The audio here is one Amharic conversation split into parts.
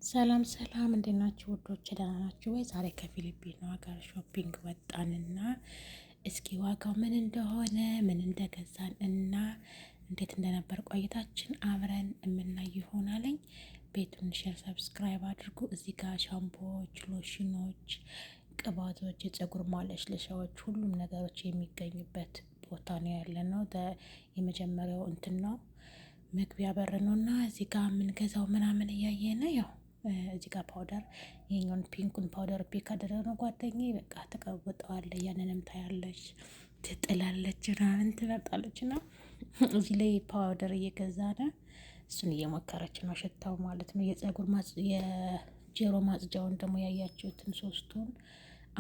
ሰላም ሰላም፣ እንዴት ናችሁ ውዶች? ደህና ናችሁ ወይ? ዛሬ ከፊሊፒን ሀገር ሾፒንግ ወጣንና እስኪ ዋጋው ምን እንደሆነ ምን እንደገዛን እና እንዴት እንደነበር ቆይታችን አብረን የምናይ ይሆናለኝ። ቤቱን ሼር፣ ሰብስክራይብ አድርጉ። እዚህ ጋር ሻምፖዎች፣ ሎሽኖች፣ ቅባቶች፣ የፀጉር ማለስለሻዎች ሁሉም ነገሮች የሚገኙበት ቦታ ነው ያለ ነው። የመጀመሪያው እንትን ነው መግቢያ በር ነው እና እዚህ ጋር የምንገዛው ምናምን እያየን ያው እዚህ ጋር ፓውደር ይሄኛውን ፒንኩን ፓውደር ፒክ አደረግነው ጓደኛዬ። በቃ ተቀውጠዋለች፣ ያንንም ታያለች፣ ትጥላለች፣ ምናምን ትመርጣለች። እና እዚህ ላይ ፓውደር እየገዛነ እሱን እየሞከረች ነው፣ ሽታው ማለት ነው። የጆሮ ማጽጃውን ደግሞ ያያችሁትን ሶስቱን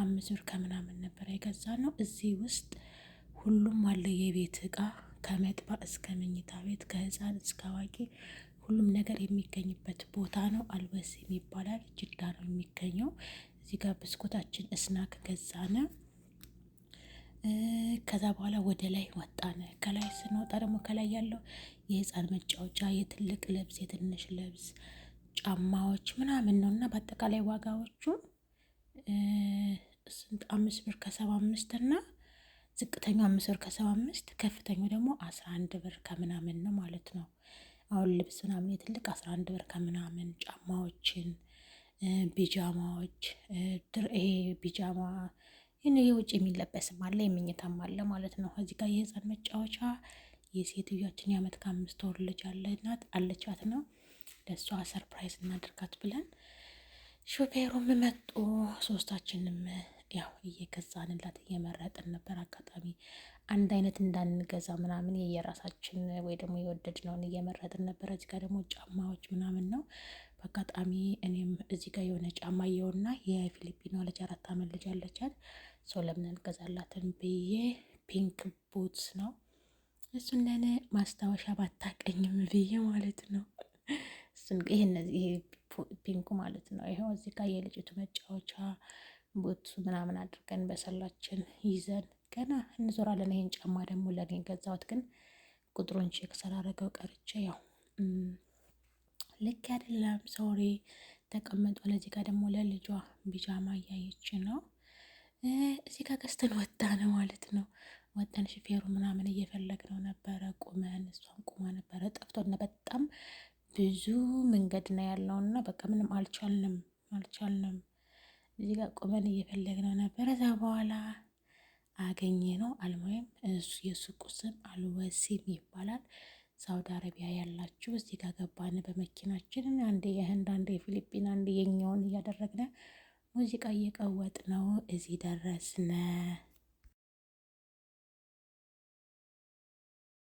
5 ብር ከምናምን ነበር የገዛ ነው። እዚህ ውስጥ ሁሉም አለ የቤት እቃ ከመጥባ እስከ መኝታ ቤት ከህፃን እስከ አዋቂ ሁሉም ነገር የሚገኝበት ቦታ ነው። አልበሲም ይባላል። ጅዳ ነው የሚገኘው። እዚህ ጋር ብስኩታችን እስናክ ገዛነ። ከዛ በኋላ ወደ ላይ ወጣነ። ከላይ ስንወጣ ደግሞ ከላይ ያለው የህፃን መጫወቻ፣ የትልቅ ልብስ፣ የትንሽ ልብስ፣ ጫማዎች ምናምን ነው እና በአጠቃላይ ዋጋዎቹ 5 ብር ከ75 እና ዝቅተኛው 5 ብር ከ75 ከፍተኛው ደግሞ 11 ብር ከምናምን ነው ማለት ነው። አሁን ልብስ ምናምን የትልቅ 11 ብር ከምናምን፣ ጫማዎችን፣ ቢጃማዎች ይሄ ቢጃማ ይህን የውጭ የሚለበስም አለ የሚኝታም አለ ማለት ነው። እዚህ ጋር የህፃን መጫወቻ የሴትዮችን የአመት ከ5 ወር ልጅ አለቻት ነው። ለእሷ ሰርፕራይዝ እናድርጋት ብለን ሾፌሩም መጡ። ሶስታችንም ያው እየገዛንላት እየመረጥን ነበር። አጋጣሚ አንድ አይነት እንዳንገዛ ምናምን የየራሳችን ወይ ደግሞ የወደድነውን እየመረጥን ነበር። እዚህ ጋር ደግሞ ጫማዎች ምናምን ነው። በአጋጣሚ እኔም እዚህ ጋር የሆነ ጫማ የውና የፊሊፒኗ ልጅ 4 አመት ልጅ አለቻት። ሰው ለምን እንገዛላትን ብዬ ፒንክ ቡትስ ነው እሱን ለኔ ማስታወሻ ባታቀኝም ብዬ ማለት ነው። እሱን ይሄ ፒንኩ ማለት ነው። ይሄው እዚህ ጋር የልጅቱ መጫወቻ ቡትሱ ምናምን አድርገን በሰላችን ይዘን ገና እንዞራለን። ይሄን ጫማ ደግሞ ለኔ ገዛሁት፣ ግን ቁጥሩን ቼክ ስላደረገው ቀርቼ ያው ልክ አይደለም ሶሪ ተቀመጧል። እዚህ ጋር ደግሞ ለልጇ ቢጃማ እያየች ነው። እዚህ ጋር ገዝተን ወጣን ማለት ነው። ወጣን ሹፌሩ ምናምን እየፈለግነው ነበረ፣ ቁመን እሷን ቁማ ነበረ። ጠፍቶና በጣም ብዙ መንገድ ነው ያለውና በቃ ምንም አልቻልንም። እዚህ ጋር ቁመን እየፈለግነው ነበረ። እዛ በኋላ አገኘ ነው። አልሙሄም የሱቁ ስም አልወሲም ይባላል። ሳውዲ አረቢያ ያላችሁ እዚህ ጋር ገባን በመኪናችን። አንዴ የህንድ አንዴ የፊሊፒን አንዴ የኛውን እያደረግነ ሙዚቃ እየቀወጥ ነው እዚህ ደረስነ።